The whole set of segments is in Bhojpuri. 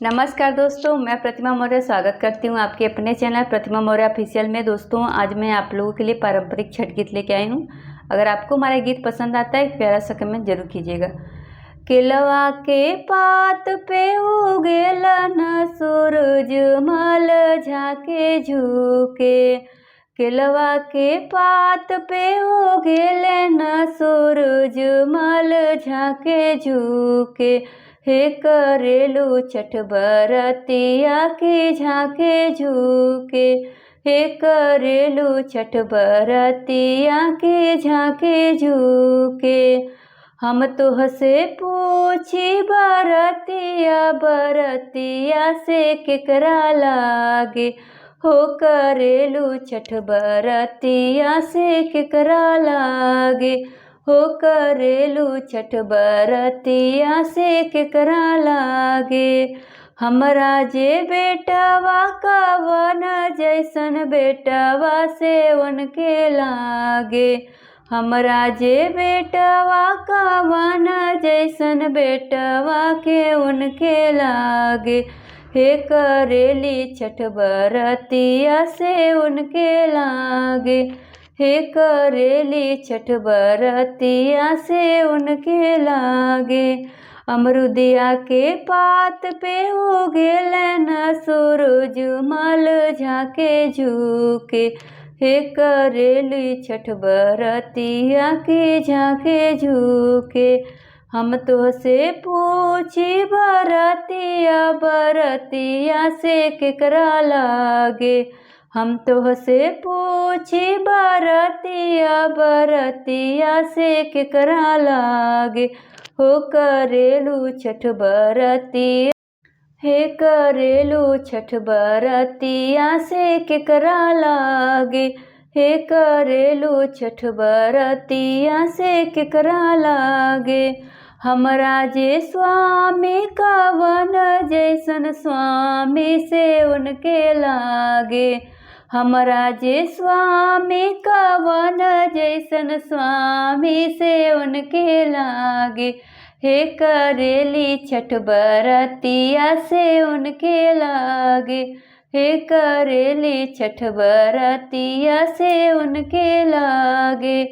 नमस्कार दोस्तों, मैं प्रतिमा मौर्य स्वागत करती हूँ आपके अपने चैनल प्रतिमा मौर्य ऑफिशियल में। दोस्तों, आज मैं आप लोगों के लिए पारंपरिक छठ गीत लेके आई हूँ। अगर आपको हमारा गीत पसंद आता है, प्यारा सा कमेंट जरूर कीजिएगा। केलवा के पात पे उगेला न सूरज मल झाके झुके। केलवा के पात पे उगेले न सूरज मल झाके झुके। हे करेलू छठ बरतिया के झाके झुके। हे करेलू छठ बरतिया के झाके झुके। हम तुहसे पूछी बरतिया बरतिया से केकरा लागे। हो करेलू छठ बरतिया से केकरा लागे। हो करेलू छठ बरतिया से केकरा लागे। हमरा जे बेटवा कवन जैसन बेटवा से उनके लागे। हमरा जे बेटवा कवन जैसन बेटवा के उनके लागे। हे करेली छठ बरतिया से उनके लागे। हे करेली छठ बरतिया से उनके लागे। अमरुदिया के पात पे उगेल न सूरज मल झाके झुके। हे करेली छठ बरतिया के झाके झुके। हम तुहसे पूछी बरतिया बरतिया से केकरा लागे। हम तुहसे पूछी बरतिया बरतिया से केकरा लागे। हो करेलू छठ बरतिया। हे करेलू छठ बरतिया से केकरा लागे। हे करेलू छठ बरतिया से केकरा लागे। हमरा जे स्वामी कवन जैसन स्वामी से उनके लागे। हमरा जे स्वामी कवन जैसन स्वामी से उनके लागे। हे करेली छठ बरतिया से उनके लागे। हे करेली छठ बरतिया से उनके लागे।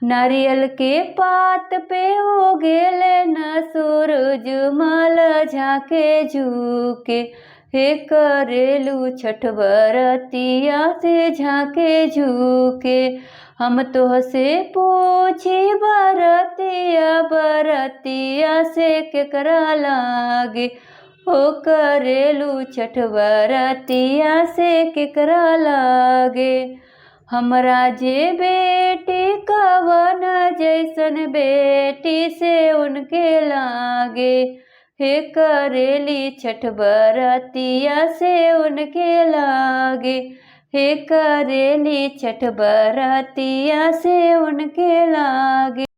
नारियल के पात पे उगेल न सूरज मल झाके झुके। हे करेलू छठ बरतिया से झाके झुके। हम तुहसे पूछी बरतिया बरतिया से केकरा लागे। हो करेलू छठ बरतिया से केकरा लागे। हमरा जे बेटी कवन जैसन बेटी से उनके लागे। हे करेली छठ बरतिया से उनके लागे। हे करेली छठ बरतिया से उनके लागे।